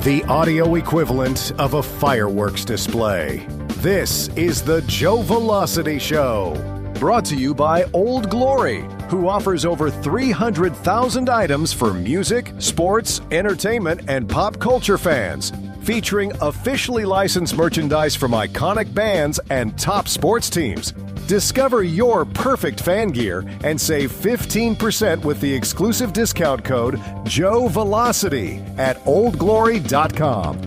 the audio equivalent of a fireworks display. This is the Joevelocity Show, brought to you by Old Glory, who offers over 300,000 items for music, sports, entertainment, and pop culture fans, featuring officially licensed merchandise from iconic bands and top sports teams. Discover your perfect fan gear and save 15% with the exclusive discount code Joevelocity at oldglory.com.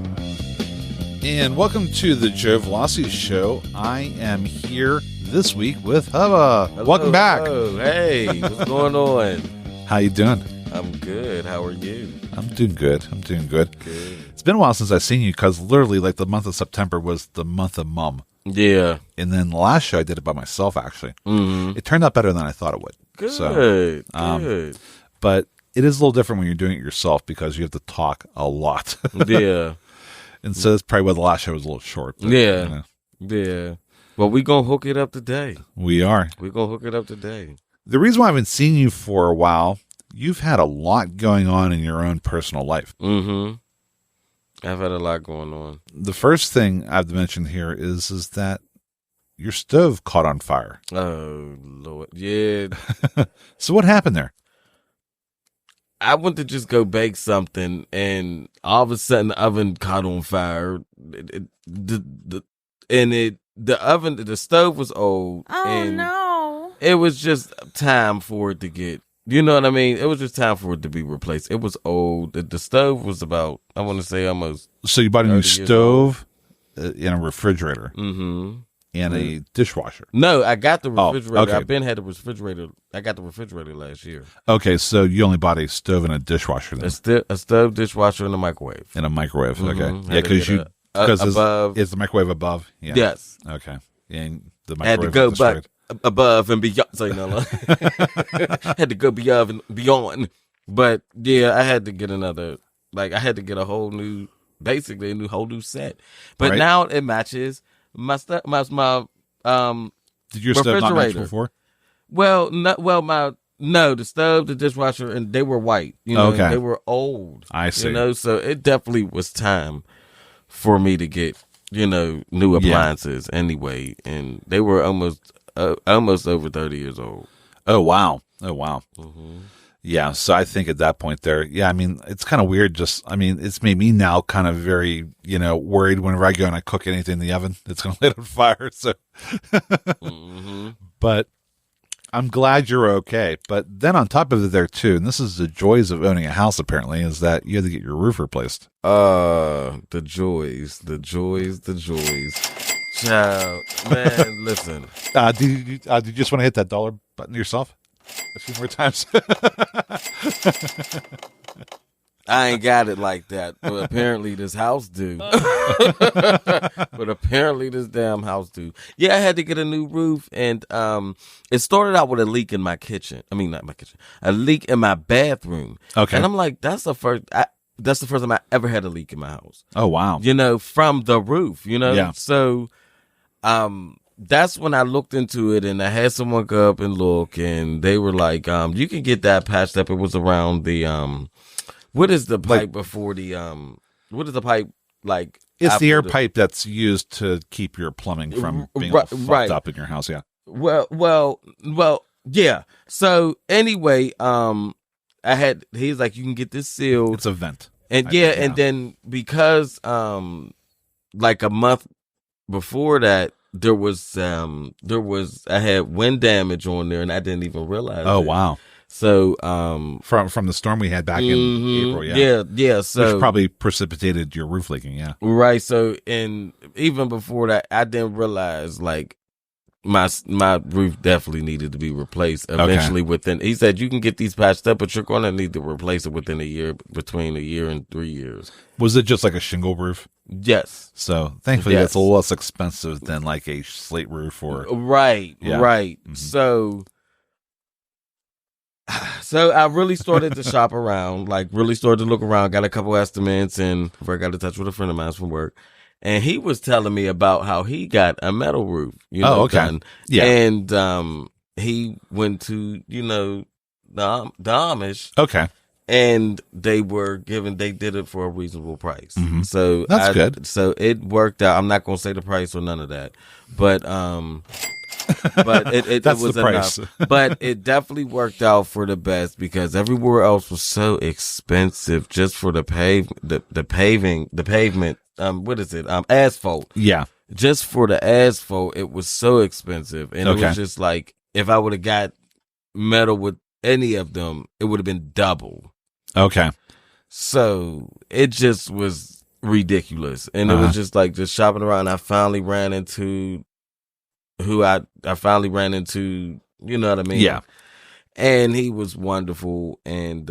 And welcome to the Joevelocity Show. I am here this week with Hubba. Hello, welcome back. hello. Hey, what's going on? How you doing? I'm good. How are you? I'm doing good. Good. It's been a while since I've seen you because literally like the month of September was the month of mom. Yeah. And then the last show I did it by myself, actually. Mm-hmm. It turned out better than I thought it would. Good. So, Good. But it is a little different when you're doing it yourself because you have to talk a lot. Yeah. And so that's probably why the last show was a little short. But, Yeah. you know, Yeah. Well, we going to hook it up today. we are. We going to hook it up today. The reason why I haven't seen you for a while, you've had a lot going on in your own personal life. Mm-hmm. I've had a lot going on. The first thing I've mentioned here is that your stove caught on fire. Oh, Lord. Yeah. So what happened there? I went to just go bake something, and all of a sudden the oven caught on fire. The stove was old. Oh, and no. It was just time for it to get, you know what I mean? It was just time for it to be replaced. It was old. The stove was about, I want to say almost. So you bought a new 30 years stove and a refrigerator Mm-hmm. and a dishwasher. No, I got the refrigerator. okay. I've been had the refrigerator. I got the refrigerator last year. Okay, so you only bought a stove and a dishwasher then, A stove, dishwasher, and a microwave. and a microwave. Mhm. Okay, Had yeah, to because get above. is the microwave above? Yeah. Yes. Okay, and the I had to microwave go was destroyed. back above and beyond. So, had to go beyond. But yeah, I had to get another. Like I had to get a whole new, basically whole new set. But Right. now it matches my stuff. My Did your stove not match refrigerator. before? The stove, the dishwasher, and they were white. You know, Okay. they were old. I see. You know, so it definitely was time for me to get new appliances anyway, and they were almost over 30 years old. Oh wow! Oh wow! Mm-hmm. Yeah, so I think at that point there, yeah, I mean, it's kind of weird. It's made me now kind of very, worried whenever I go and I cook anything in the oven, it's going to light on fire. So, Mm-hmm. but I'm glad you're okay. But then on top of it there too, and this is the joys of owning a house apparently, is that you have to get your roof replaced. The joys. Child, man, listen. Do you just want to hit that dollar button yourself a few more times? I ain't got it like that, but apparently this house do. But apparently this damn house do. Yeah, I had to get a new roof, and it started out with a leak in my kitchen. I mean, not my kitchen. A leak in my bathroom. Okay. And I'm like, that's the first time I ever had a leak in my house. Oh wow! From the roof. Yeah. So, that's when I looked into it, and I had someone go up and look, and they were like, you can get that patched up. It was around the what is the pipe before the what is the pipe like? It's the air after pipe that's used to keep your plumbing from being Right, all fucked right. up in your house. Yeah. Well, yeah. So anyway, he's like, you can get this sealed. It's a vent. And and then because like a month before that, I had wind damage on there, and I didn't even realize. Oh it. wow! So From the storm we had back in April, yeah. So which probably precipitated your roof leaking. Yeah. right. So and even before that, I didn't realize like my roof definitely needed to be replaced eventually. He said you can get these patched up, but you're going to need to replace it within a year, between a year and 3 years. Was it just like a shingle roof? Yes. So thankfully, Yes. that's a little less expensive than like a slate roof or. Right. Yeah. Right. Mhm. So I really started to shop around, like really started to look around, got a couple estimates, and I got in touch with a friend of mine from work. And he was telling me about how he got a metal roof, Okay. done. Yeah. And he went to, the Amish, Okay. and they did it for a reasonable price. Mhm. So That's good. So it worked out. I'm not going to say the price or none of that, but it That's was the price. enough. But it definitely worked out for the best because everywhere else was so expensive just for the pavement. What is it? Asphalt. Yeah. Just for the asphalt, it was so expensive, and it was just like if I would have got metal with any of them, it would have been double. Okay. So it just was ridiculous, and it was just like just shopping around. I finally ran into who I finally ran into. You know what I mean? Yeah. And he was wonderful, and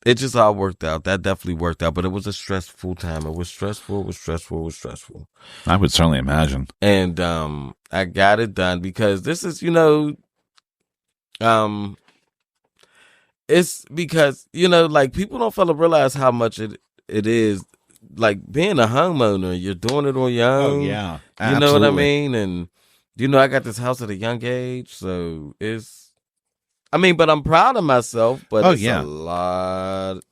it just all worked out. That definitely worked out, but it was a stressful time. It was stressful. I would certainly imagine. And I got it done because this is, it's because, like people don't fail to realize how much it is. Like being a homeowner, you're doing it on your own. Oh, yeah. You know what I Absolutely. mean? And, I got this house at a young age, so but I'm proud of myself, but it's a lot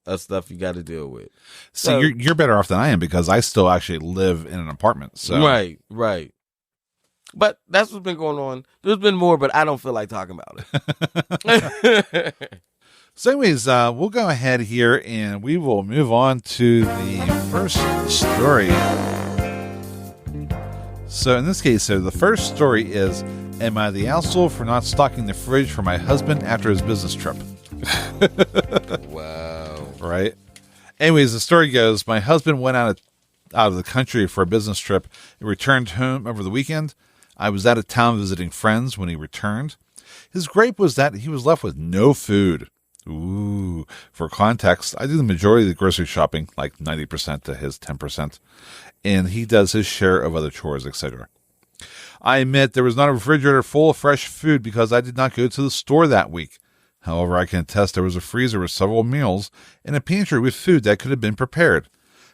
of stuff you got to deal with. So you're better off than I am because I still actually live in an apartment. So Right. But that's what's been going on. There's been more, but I don't feel like talking about it. So anyways, we'll go ahead here and we will move on to the first story. So in this case, the first story is, am I the asshole for not stocking the fridge for my husband after his business trip? Wow. Right? Anyways, the story goes, my husband went out of the country for a business trip and returned home over the weekend. I was out of town visiting friends when he returned. His gripe was that he was left with no food. Ooh. For context, I do the majority of the grocery shopping, like 90% to his 10%, and he does his share of other chores, etc. I admit there was not a refrigerator full of fresh food because I did not go to the store that week. However, I can attest there was a freezer with several meals and a pantry with food that could have been prepared.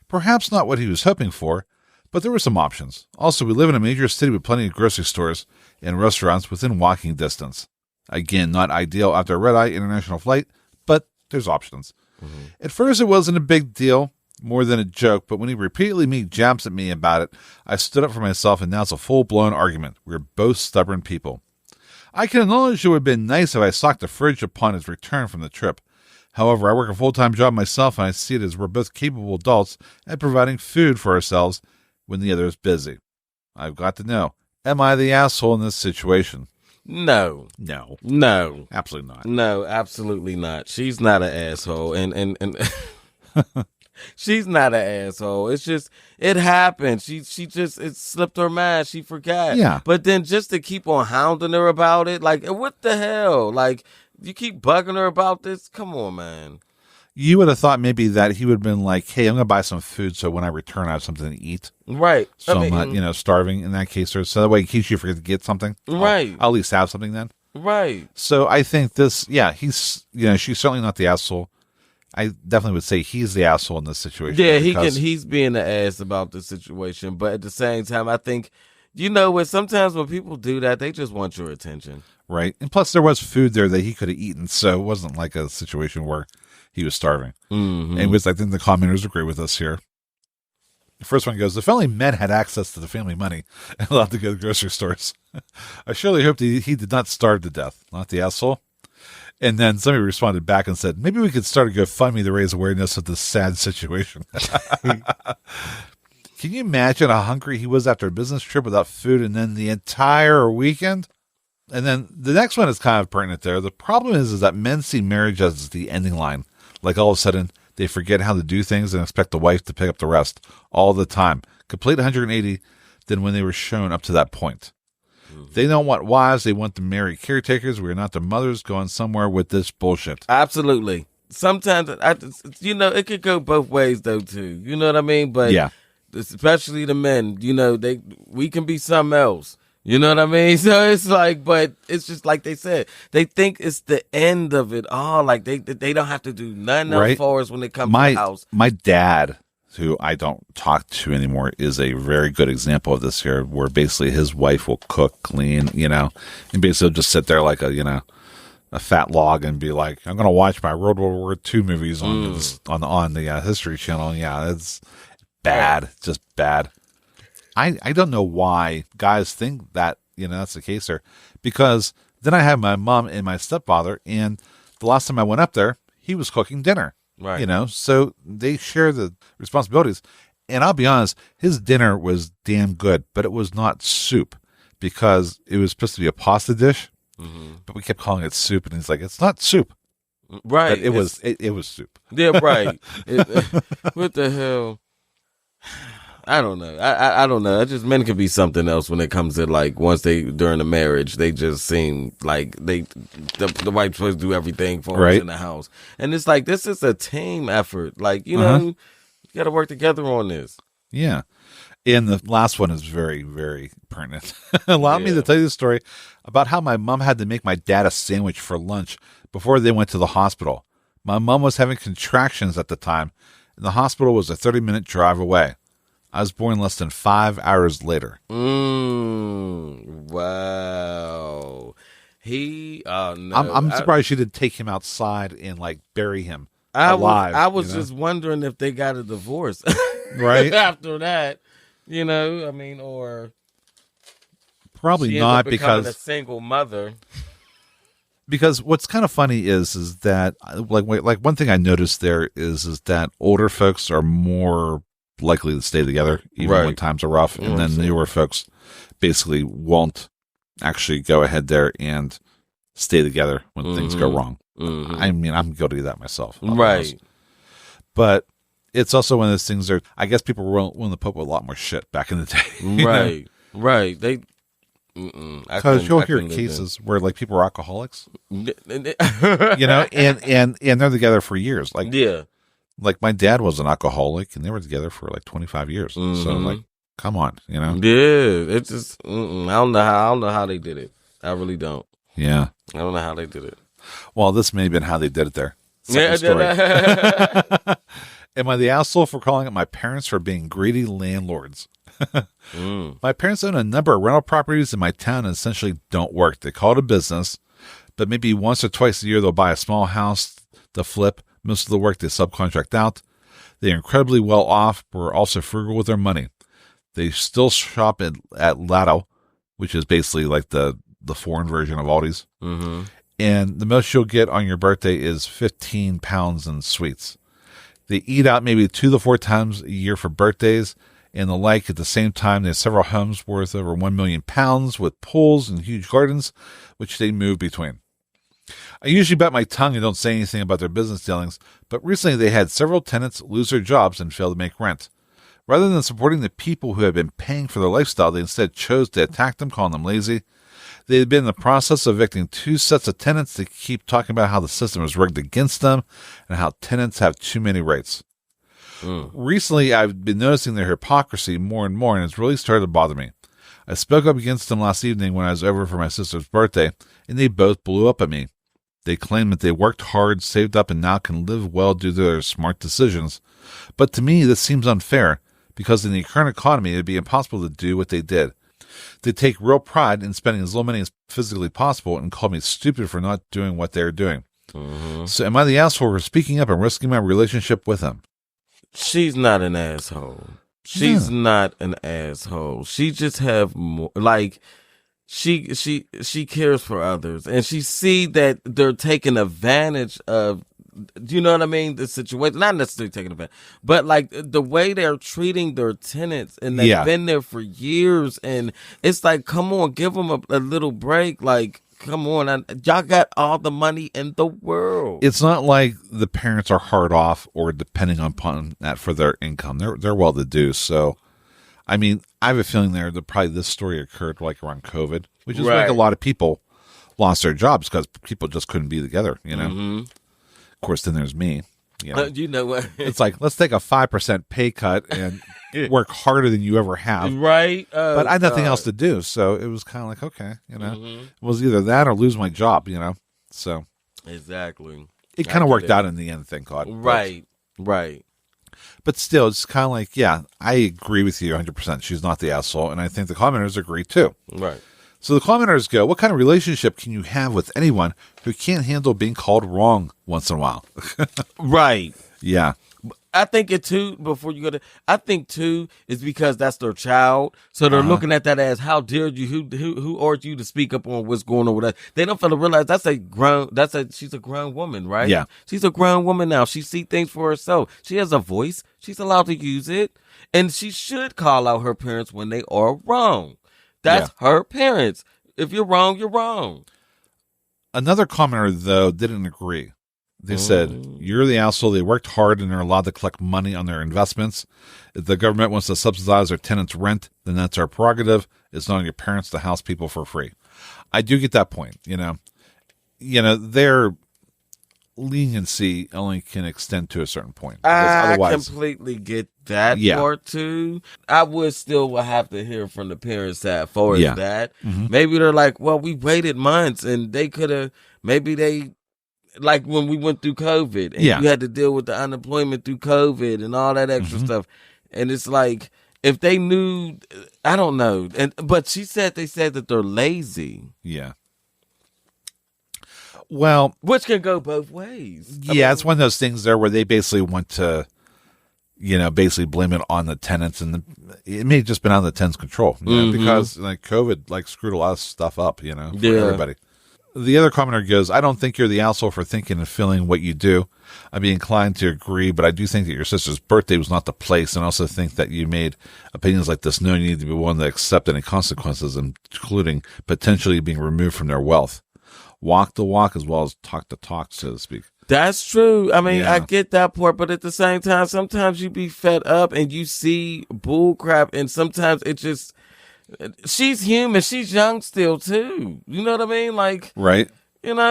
Perhaps not what he was hoping for, but there were some options. Also, we live in a major city with plenty of grocery stores and restaurants within walking distance. Again, not ideal after a red-eye international flight, but there's options. Mm-hmm. At first, it wasn't a big deal, more than a joke, but when he repeatedly made jabs at me about it, I stood up for myself, and now it's a full-blown argument. We're both stubborn people. I can acknowledge it would have been nice if I stocked the fridge upon his return from the trip. However, I work a full-time job myself, and I see it as we're both capable adults at providing food for ourselves when the other is busy. I've got to know, am I the asshole in this situation? No. Absolutely not. No, absolutely not. She's not an asshole, and she's not an asshole. It's just it happened. She just it slipped her mind. She forgot. Yeah. But then just to keep on hounding her about it, like what the hell? Like you keep bugging her about this. Come on, man. You would have thought maybe that he would have been like, hey, I'm going to buy some food so when I return I have something to eat. Right. So I'm not, starving in that case. So that way, in case you forget to get something, right. I'll at least have something then. Right. So I think this, she's certainly not the asshole. I definitely would say he's the asshole in this situation. Yeah, he's being the ass about the situation. But at the same time, I think, sometimes when people do that, they just want your attention. Right. And plus there was food there that he could have eaten. So it wasn't like a situation where he was starving. Mm-hmm. And I think the commenters agree with us here. The first one goes, if only men had access to the family money and allowed to go to grocery stores. I surely hoped he did not starve to death, not the asshole. And then somebody responded back and said, maybe we could start a GoFundMe to raise awareness of this sad situation. Can you imagine how hungry he was after a business trip without food and then the entire weekend? And then the next one is kind of pertinent there. The problem is that men see marriage as the ending line. Like all of a sudden, they forget how to do things and expect the wife to pick up the rest all the time. Complete 180 than when they were shown up to that point. Mm-hmm. They don't want wives. They want to marry caretakers. We are not their mothers going somewhere with this bullshit. Absolutely. Sometimes, it could go both ways, though, too. You know what I mean? But yeah. Especially the men, we can be something else. You know what I mean? So it's like, but it's just like they said, they think it's the end of it all. Like they don't have to do nothing else for us when they come to the house. My dad, who I don't talk to anymore, is a very good example of this here, where basically his wife will cook, clean, and basically just sit there like a, a fat log and be like, I'm going to watch my World War II movies on the History Channel. Yeah, it's bad, just bad. I don't know why guys think that, that's the case there, because then I have my mom and my stepfather, and the last time I went up there, he was cooking dinner. Right. So they share the responsibilities. And I'll be honest, his dinner was damn good, but it was not soup because it was supposed to be a pasta dish, but we kept calling it soup, and he's like, it's not soup. Right. But it was soup. Yeah, right. What the hell? I don't know. I don't know. Men can be something else when it comes to like once during the marriage, they just seem like the wife's supposed to do everything for us in the house, and it's like this is a team effort. Like you got to work together on this. Yeah, and the last one is very, very pertinent. Allow me to tell you the story about how my mom had to make my dad a sandwich for lunch before they went to the hospital. My mom was having contractions at the time, and the hospital was a 30-minute drive away. I was born less than 5 hours later. Wow. No. I'm surprised she didn't take him outside and like bury him alive. I was just wondering if they got a divorce. Right? After that, or probably not, because a single mother. Because what's kind of funny is that like one thing I noticed there is that older folks are more likely to stay together even when times are rough, and then newer folks basically won't actually go ahead there and stay together when things go wrong. I mean, I'm guilty of that myself, right? But it's also one of those things where I guess people were willing to put up with a lot more shit back in the day, right? They because you'll hear cases where like people are alcoholics, and they're together for years, Like my dad was an alcoholic, and they were together for like 25 years. So like, come on, Yeah, it's just I don't know how they did it. I really don't. Yeah, I don't know how they did it. Well, this may have been how they did it there. Second story. Am I the asshole for calling out my parents for being greedy landlords? My parents own a number of rental properties in my town and essentially don't work. They call it a business, but maybe once or twice a year they'll buy a small house to flip. Most of the work they subcontract out. They are incredibly well off, but are also frugal with their money. They still shop at Lotto, which is basically like the foreign version of Aldi's. And the most you'll get on your birthday is 15 pounds in sweets. They eat out maybe 2 to 4 times a year for birthdays and the like. At the same time, they have several homes worth over 1 million pounds with pools and huge gardens, which they move between. I usually bite my tongue and don't say anything about their business dealings, but recently they had several tenants lose their jobs and fail to make rent. Rather than supporting the people who had been paying for their lifestyle, they instead chose to attack them, calling them lazy. They had been in the process of evicting 2 sets of tenants to keep talking about how the system is rigged against them and how tenants have too many rights. Recently, I've been noticing their hypocrisy more and more, and it's really started to bother me. I spoke up against them last evening when I was over for my sister's birthday, and they both blew up at me. They claim that they worked hard, saved up, and now can live well due to their smart decisions. But to me, this seems unfair, because in the current economy, it would be impossible to do what they did. They take real pride in spending as little money as physically possible and call me stupid for not doing what they're doing. So am I the asshole for speaking up and risking my relationship with them? She's not an asshole. She's not an asshole. She just have more, like... She cares for others, and she see that they're taking advantage of, you know what I mean, the situation. Not necessarily taking advantage, but like the way they're treating their tenants, and they've been there for years, and it's like, come on, give them a little break. Like, come on, y'all got all the money in the world. It's not like the parents are hard off or depending upon that for their income. They're well to do. So, I mean, I have a feeling that probably this story occurred like around COVID, which is like a lot of people lost their jobs because people just couldn't be together, Of course, then there's me. You know what? It's like, let's take a 5% pay cut and work harder than you ever have. Right. But I had nothing else to do. So it was kind of like, okay, It was either that or lose my job, So. Exactly. It kind of worked out in the end, thank God. Right. But still, it's kind of like, I agree with you 100%. She's not the asshole. And I think the commenters agree too. Right. So the commenters go, what kind of relationship can you have with anyone who can't handle being called wrong once in a while? Right. Yeah. I think it too, before you go to, I think too, is because that's their child. So they're looking at that as, how dare you, who ordered you to speak up on what's going on with us? They don't fail to realize she's a grown woman, right? Yeah. She's a grown woman now. She sees things for herself. She has a voice. She's allowed to use it. And she should call out her parents when they are wrong. That's her parents. If you're wrong, you're wrong. Another commenter, though, didn't agree. They said, you're the asshole. They worked hard and they're allowed to collect money on their investments. If the government wants to subsidize their tenants' rent, then that's our prerogative. It's not on your parents to house people for free. I do get that point. Their leniency only can extend to a certain point. I completely get that part too. I would still have to hear from the parents side for that. Mm-hmm. Maybe they're like, well, we waited months and they could have, maybe they, like when we went through COVID and you had to deal with the unemployment through COVID and all that extra stuff. And it's like, if they knew, I don't know. But they said that they're lazy. Yeah. Well, which can go both ways. It's one of those things there where they basically want to, basically blame it on the tenants, and it may have just been out of the tenants' control, because like COVID screwed a lot of stuff up, for everybody. The other commenter goes, I don't think you're the asshole for thinking and feeling what you do. I'd be inclined to agree, but I do think that your sister's birthday was not the place, and also think that you made opinions like this knowing you need to be willing to accept any consequences, including potentially being removed from their wealth. Walk the walk as well as talk the talk, so to speak. That's true. I mean, I get that part, but at the same time, sometimes you be fed up and you see bull crap, and sometimes it just, she's human. She's young still, too. You know what I mean? Like, right.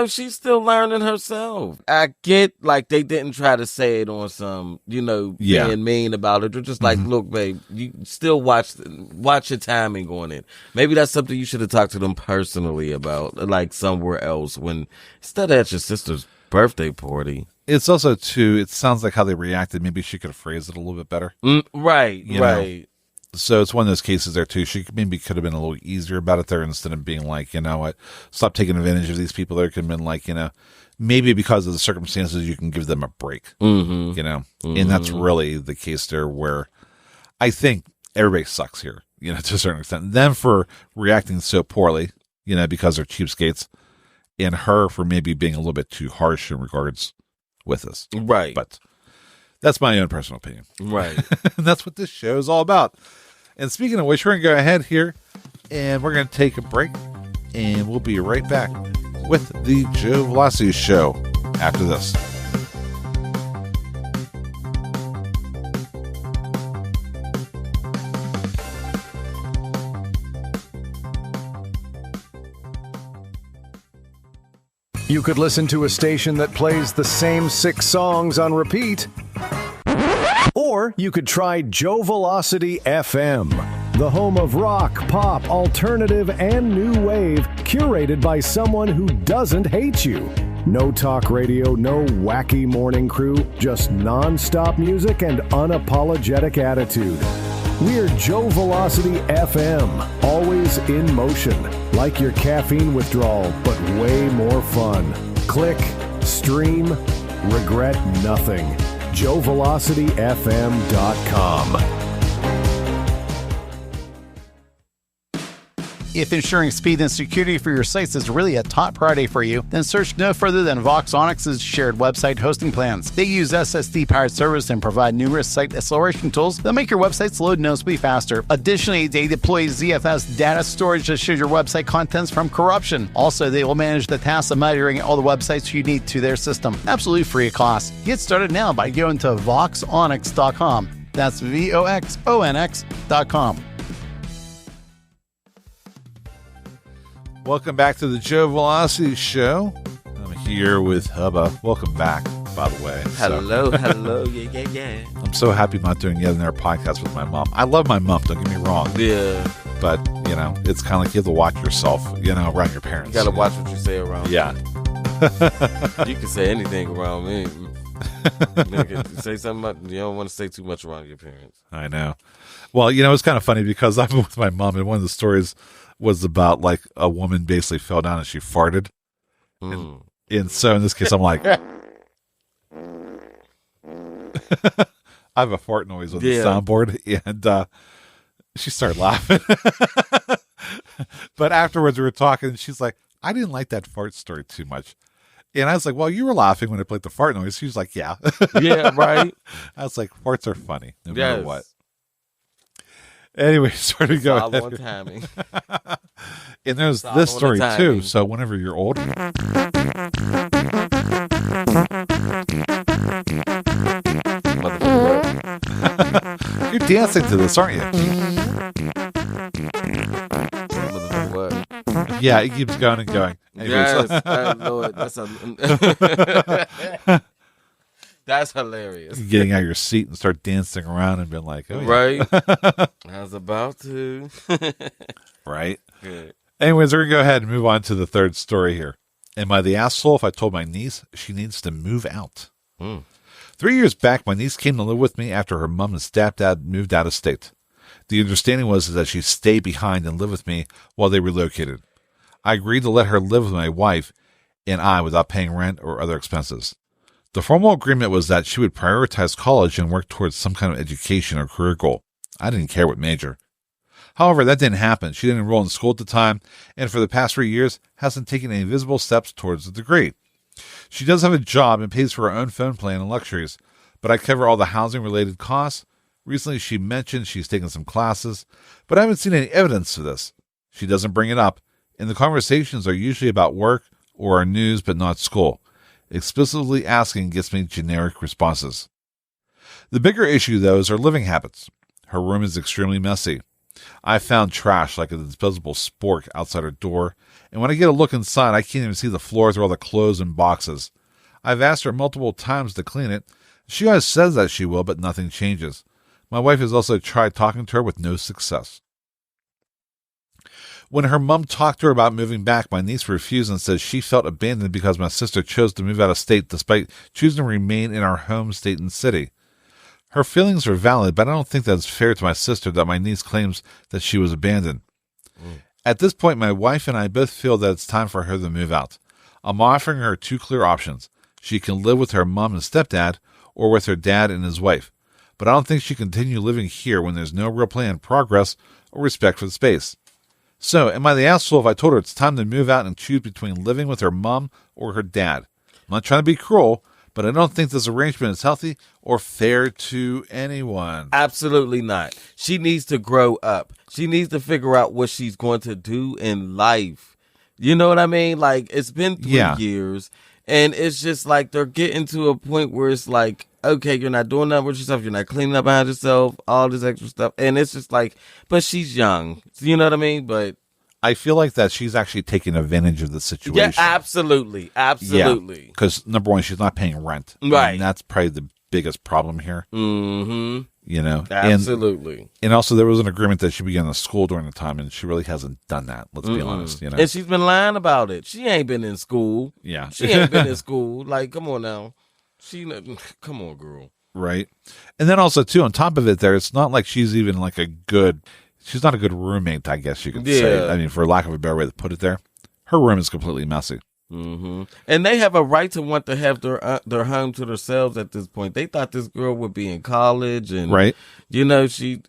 She's still learning herself. I get, they didn't try to say it on some, being mean about it. They're just like, look, babe, you still watch your timing going in. Maybe that's something you should have talked to them personally about, like somewhere else, instead of at your sister's birthday party. It's also, too, it sounds like how they reacted. Maybe she could have phrased it a little bit better. Right. So it's one of those cases there, too. She maybe could have been a little easier about it there instead of being like, you know what, stop taking advantage of these people. There could have been like, maybe because of the circumstances, you can give them a break, and that's really the case there where I think everybody sucks here, to a certain extent. Them for reacting so poorly, because they're cheapskates, and her for maybe being a little bit too harsh in regards with us. Right. But that's my own personal opinion. Right. And that's what this show is all about. And speaking of which, we're going to go ahead here and we're going to take a break, and we'll be right back with the Joevelocity Show after this. You could listen to a station that plays the same 6 songs on repeat. Or you could try Joevelocity FM, the home of rock, pop, alternative, and new wave, curated by someone who doesn't hate you. No talk radio, no wacky morning crew, just non-stop music and unapologetic attitude. We're Joevelocity FM, always in motion, like your caffeine withdrawal, but way more fun. Click, stream, regret nothing. JoeVelocityFM.com. If ensuring speed and security for your sites is really a top priority for you, then search no further than Voxonix's shared website hosting plans. They use SSD-powered servers and provide numerous site acceleration tools that make your websites load noticeably faster. Additionally, they deploy ZFS data storage to shield your website contents from corruption. Also, they will manage the task of migrating all the websites you need to their system, absolutely free of cost. Get started now by going to Voxonix.com. That's VOXONX.com. Welcome back to the Joevelocity Show. I'm here with Hubba. Welcome back, by the way. Hello, yeah. I'm so happy I'm not doing yet another podcast with my mom. I love my mom, don't get me wrong. Yeah. But, it's kind of like you have to watch yourself, around your parents. You got to watch what you say around me. Yeah. You can say anything around me. Say something, you don't want to say too much around your parents. I know. Well, it's kind of funny because I'm with my mom, and one of the stories was about like a woman basically fell down and she farted. And so in this case, I'm like, I have a fart noise on the soundboard, and she started laughing. But afterwards, we were talking, and she's like, I didn't like that fart story too much. And I was like, well, you were laughing when I played the fart noise. She was like, yeah. Yeah, right. I was like, farts are funny, no matter what. Anyway, sort of go All ahead. on timing. And there's this story too. So whenever you're old, you're dancing to this, aren't you? Yeah, it keeps going and going. Anyways. Yes, Lord, that's hilarious. Getting out of your seat and start dancing around and being like, oh, yeah. Right. I was about to. Right. Good. Anyways, we're going to go ahead and move on to the third story here. Am I the asshole if I told my niece she needs to move out? 3 years back, my niece came to live with me after her mom and stepdad moved out of state. The understanding was that she'd stay behind and live with me while they relocated. I agreed to let her live with my wife and I without paying rent or other expenses. The formal agreement was that she would prioritize college and work towards some kind of education or career goal. I didn't care what major. However, that didn't happen. She didn't enroll in school at the time, and for the past 3 years hasn't taken any visible steps towards the degree. She does have a job and pays for her own phone plan and luxuries, but I cover all the housing-related costs. Recently, she mentioned she's taken some classes, but I haven't seen any evidence of this. She doesn't bring it up, and the conversations are usually about work or our news, but not school. Explicitly asking gets me generic responses. The bigger issue, though, is her living habits. Her room is extremely messy. I found trash like a disposable spork outside her door, and when I get a look inside, I can't even see the floors or all the clothes and boxes. I've asked her multiple times to clean it. She always says that she will, but nothing changes. My wife has also tried talking to her with no success. When her mom talked to her about moving back, my niece refused and says she felt abandoned because my sister chose to move out of state despite choosing to remain in our home state and city. Her feelings are valid, but I don't think that it's fair to my sister that my niece claims that she was abandoned. At this point, my wife and I both feel that it's time for her to move out. I'm offering her two clear options. She can live with her mom and stepdad or with her dad and his wife. But I don't think she can continue living here when there's no real plan, progress, or respect for the space. So, am I the asshole if I told her it's time to move out and choose between living with her mom or her dad? I'm not trying to be cruel, but I don't think this arrangement is healthy or fair to anyone. Absolutely not. She needs to grow up. She needs to figure out what she's going to do in life. You know what I mean? Like, it's been 3 years, and it's just like they're getting to a point where it's like, okay, you're not doing nothing with yourself. You're not cleaning up behind yourself, all this extra stuff. And it's just like, but she's young. You know what I mean? But I feel like that she's actually taking advantage of the situation. yeah, absolutely. Absolutely. Because, number one, she's not paying rent. Right. And that's probably the biggest problem here. Mm-hmm. You know? Absolutely. And also, there was an agreement that she began the school during the time, and she really hasn't done that. Let's be honest. You know? And she's been lying about it. She ain't been in school. Yeah. She ain't been in school. Like, come on now. Come on, girl. Right. And then also, too, on top of it there, it's not like she's even like she's not a good roommate, I guess you could say. I mean, for lack of a better way to put it there. Her room is completely messy. Mm-hmm. And they have a right to want to have their home to themselves at this point. They thought this girl would be in college, and right. You know, things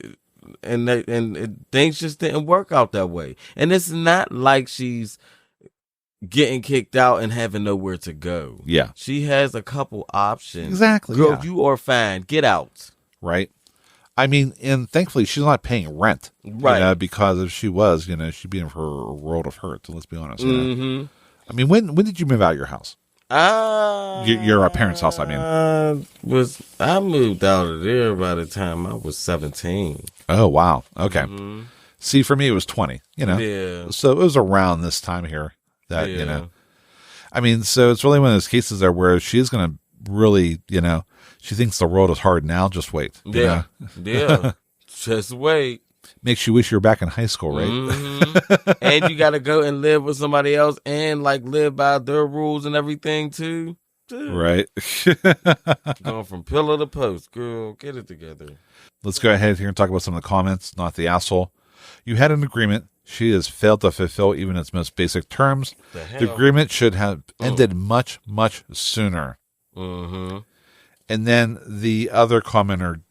just didn't work out that way. And it's not like she's getting kicked out and having nowhere to go. Yeah. She has a couple options. Exactly. Girl, yeah. you are fine. Get out. Right. I mean, and thankfully she's not paying rent. Right. You know, because if she was, you know, she'd be in for a world of hurt. So let's be honest. Mm-hmm. You know? I mean, when did you move out of your house? Your parents' house, I mean. I moved out of there by the time I was 17. Oh, wow. Okay. Mm-hmm. See, for me, it was 20, you know. Yeah. So it was around this time here that, you know. I mean, so it's really one of those cases there where she's going to really, you know, she thinks the world is hard now. Just wait. Yeah. Yeah. Just wait. Makes you wish you were back in high school, right? Mm-hmm. And you got to go and live with somebody else and like live by their rules and everything too. Dude. Right. Going from pillar to post, girl, get it together. Let's go ahead here and talk about some of the comments, not the asshole. You had an agreement. She has failed to fulfill even its most basic terms. The agreement should have ended much, much sooner. Mm-hmm. And then the other commenter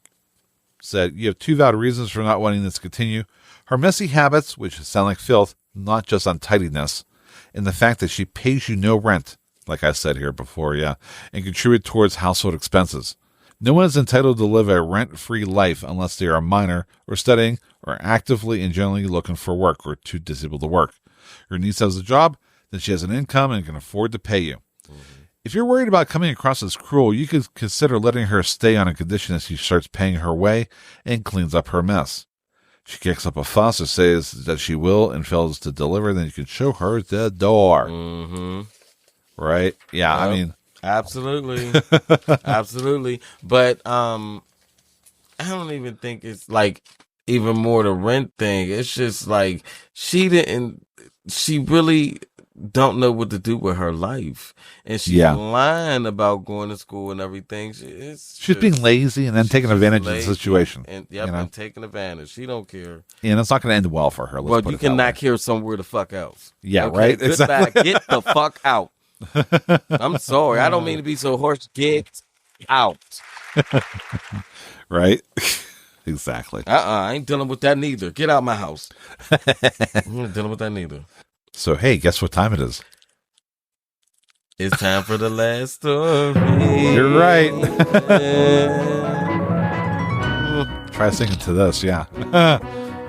said, you have two valid reasons for not wanting this to continue. Her messy habits, which sound like filth, not just untidiness, and the fact that she pays you no rent, like I said here before, and contribute towards household expenses. No one is entitled to live a rent-free life unless they are a minor or studying or actively and generally looking for work or too disabled to work. Your niece has a job, then she has an income and can afford to pay you. Mm-hmm. If you're worried about coming across as cruel, you could consider letting her stay on a condition that she starts paying her way and cleans up her mess. She kicks up a fuss or says that she will and fails to deliver, then you can show her the door. Mm-hmm. Right? Yeah, yep. I mean... Absolutely. Absolutely. But I don't even think it's like even more the rent thing. It's just like she really don't know what to do with her life. And she's lying about going to school and everything. She's being lazy and then taking advantage of the situation. And and taking advantage. She don't care. And it's not going to end well for her. Well, you can knock here somewhere the fuck else. Yeah, okay? right? Goodbye. Exactly. Get the fuck out. I'm sorry. I don't mean to be so harsh. Get out. Right? Exactly. I ain't dealing with that neither. Get out my house. I'm not dealing with that neither. So, hey, guess what time it is? It's time for the last story. You're right. Try singing to this, yeah.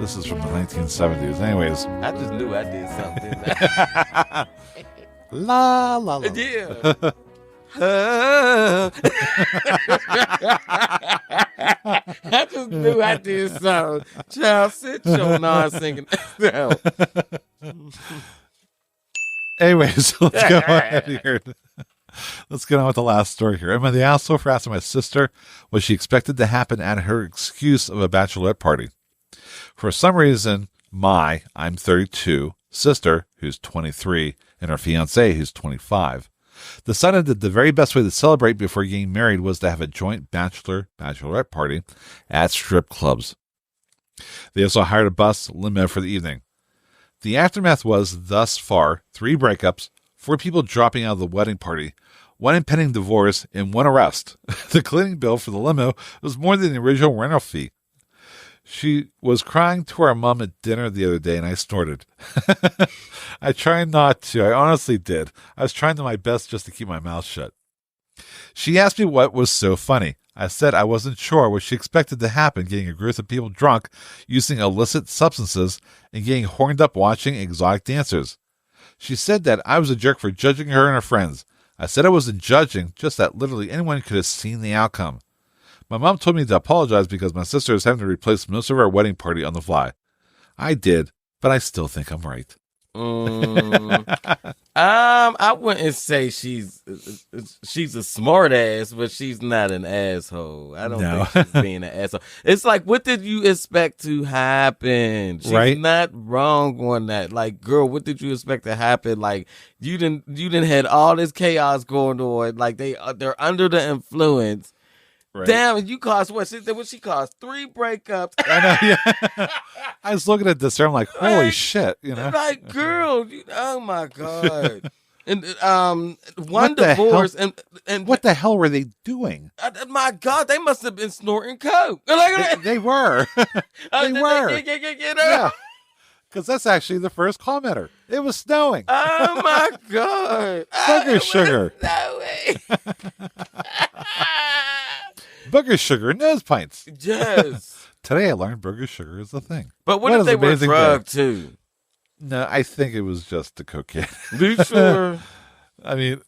This is from the 1970s. Anyways. I just knew I did something, didn't I? La, la, la. Yeah. I just knew I did something. Child, sit your non-singing down. Anyways, let's go ahead here. Let's get on with the last story here. I'm in the asshole for asking my sister what she expected to happen at her excuse of a bachelorette party. For some reason, I'm 32, sister, who's 23, and her fiancé, who's 25, decided that the very best way to celebrate before getting married was to have a joint bachelorette party at strip clubs. They also hired a bus limo for the evening. The aftermath was, thus far, 3 breakups, 4 people dropping out of the wedding party, 1 impending divorce, and 1 arrest. The cleaning bill for the limo was more than the original rental fee. She was crying to our mom at dinner the other day, and I snorted. I tried not to. I honestly did. I was trying to my best just to keep my mouth shut. She asked me what was so funny. I said I wasn't sure what she expected to happen, getting a group of people drunk, using illicit substances, and getting horned up watching exotic dancers. She said that I was a jerk for judging her and her friends. I said I wasn't judging, just that literally anyone could have seen the outcome. My mom told me to apologize because my sister is having to replace most of our wedding party on the fly. I did, but I still think I'm right. I wouldn't say she's a smart ass, but she's not an asshole. I don't think she's being an asshole. It's like, what did you expect to happen? She's not wrong on that. Like, girl, what did you expect to happen? Like, you didn't had all this chaos going on. Like, they're under the influence. Right. Damn, you caused what she caused 3 breakups. I know, yeah. I was looking at this and I'm like, holy shit, you know. Like, girl, oh my God. And one divorce and what the hell were they doing? My God, they must have been snorting coke. They were. They were. Yeah. Because that's actually the first commenter. It was snowing. Oh my God. Booger sugar. No way. Booger sugar, nose pints. Yes. Today I learned booger sugar is a thing. But what if they were drugged too? No, I think it was just the cocaine. Are you sure? I mean,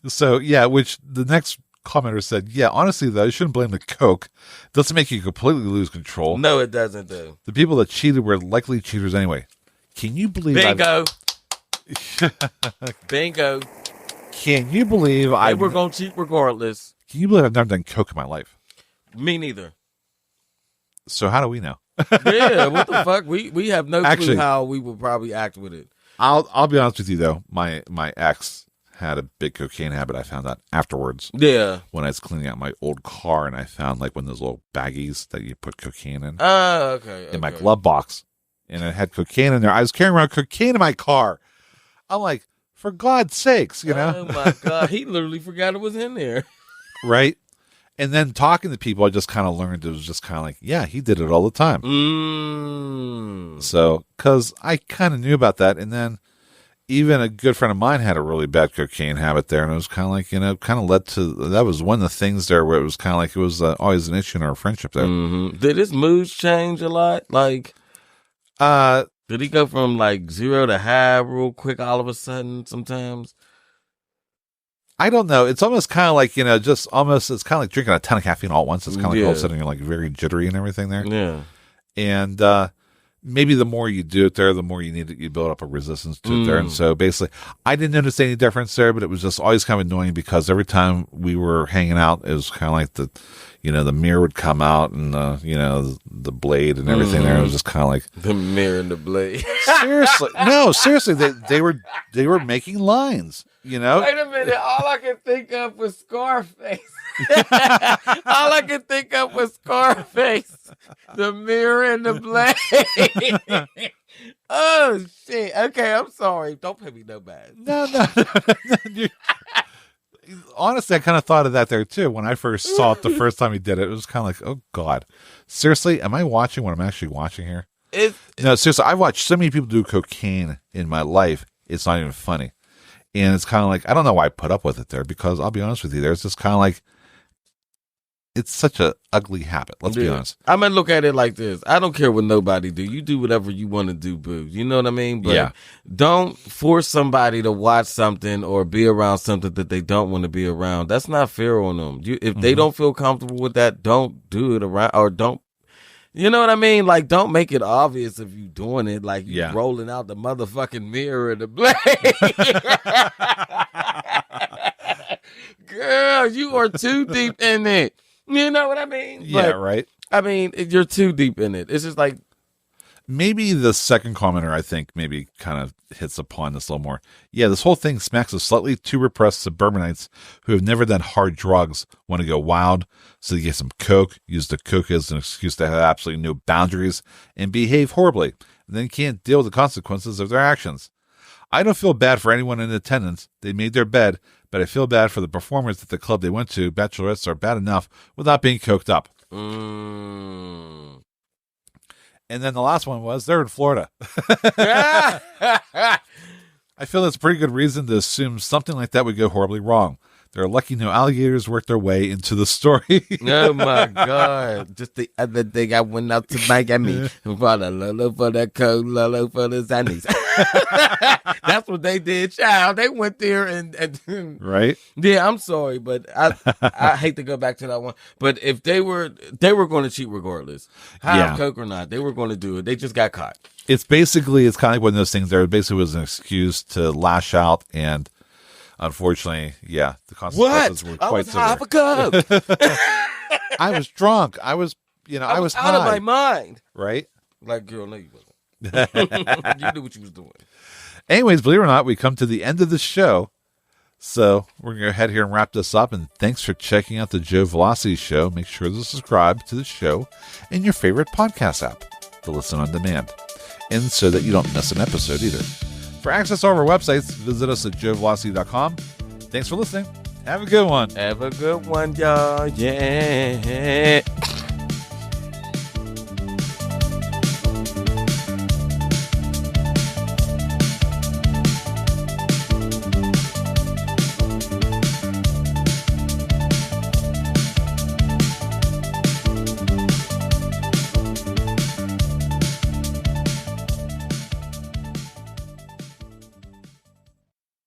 so yeah, which the next commenter said, yeah, honestly though, you shouldn't blame the coke. It doesn't make you completely lose control. No, it doesn't though. The people that cheated were likely cheaters anyway. Can you believe Bingo. Bingo. Can you believe we're going to cheat regardless. Can you believe I've never done coke in my life? Me neither. So how do we know? Yeah, what the fuck? We have no clue how we will probably act with it. I'll be honest with you though. My ex had a big cocaine habit. I found out afterwards. Yeah. When I was cleaning out my old car and I found like one of those little baggies that you put cocaine in. Okay. In my glove box. and it had cocaine in there. I was carrying around cocaine in my car. I'm like, for God's sakes, you know? Oh my God. He literally forgot it was in there. Right? And then talking to people, I just kind of learned it was just kind of like, yeah, he did it all the time. So, because I kind of knew about that. And then even a good friend of mine had a really bad cocaine habit there. And it was kind of like, you know, kind of led to, that was one of the things there where it was kind of like, it was always an issue in our friendship there. Did his moods change a lot? Like, did he go from like 0 to high real quick all of a sudden sometimes? I don't know. It's almost kind of like, you know, just almost, it's kind of like drinking a ton of caffeine all at once. It's kind of like all of a sudden you're like very jittery and everything there. Yeah. And maybe the more you do it there, the more you build up a resistance to it there. And so basically, I didn't notice any difference there, but it was just always kind of annoying because every time we were hanging out, it was kind of like the, you know, the mirror would come out and, you know, the blade and everything there. It was just kind of like. The mirror and the blade. Seriously. No, seriously. They were making lines. You know? Wait a minute. All I could think of was Scarface. All I could think of was Scarface. The mirror and the blade. Oh, shit. Okay, I'm sorry. Don't pay me no bad. No. Honestly, I kind of thought of that there, too. When I first saw it the first time he did it, it was kind of like, oh, God. Seriously, am I watching what I'm actually watching here? No, seriously, I've watched so many people do cocaine in my life, it's not even funny. And it's kind of like, I don't know why I put up with it there, because I'll be honest with you, there's just kind of like, it's such a ugly habit. Let's be honest. I'm going to look at it like this. I don't care what nobody do. You do whatever you want to do, boo. You know what I mean? But don't force somebody to watch something or be around something that they don't want to be around. That's not fair on them. If they don't feel comfortable with that, don't do it around, or don't. You know what I mean? Like, don't make it obvious if you doing it. Like, you rolling out the motherfucking mirror and the blade. Girl, you are too deep in it. You know what I mean? Yeah, right. I mean, you're too deep in it. It's just like. Maybe the second commenter, I think, maybe kind of hits upon this a little more. Yeah, this whole thing smacks of slightly too repressed suburbanites who have never done hard drugs, want to go wild, so they get some coke, use the coke as an excuse to have absolutely no boundaries, and behave horribly, and then can't deal with the consequences of their actions. I don't feel bad for anyone in attendance. They made their bed, but I feel bad for the performers at the club they went to. Bachelorettes are bad enough without being coked up. And then the last one was, they're in Florida. I feel that's a pretty good reason to assume something like that would go horribly wrong. They're lucky no alligators worked their way into the story. Oh, my God. Just the other day, I went out to Miami and bought a Lolo for the coke, Lolo for the Zannies. That's what they did, child. They went there and right? Yeah, I'm sorry, but I hate to go back to that one. But if they were going to cheat regardless. High coke or not, they were going to do it. They just got caught. It's kind of like one of those things there. Basically was an excuse to lash out, and unfortunately, the consequences were quite severe. I was high for coke. I was drunk. I was out of my mind. Right? Like, girl, no, you wasn't. You knew what you was doing. Anyways, believe it or not, we come to the end of the show. So we're going to go ahead here and wrap this up. And thanks for checking out the Joevelocity Show. Make sure to subscribe to the show in your favorite podcast app to listen on demand, and so that you don't miss an episode either. For access to all of our websites, visit us at joevelocity.com. Thanks for listening. Have a good one. Have a good one, y'all. Yeah.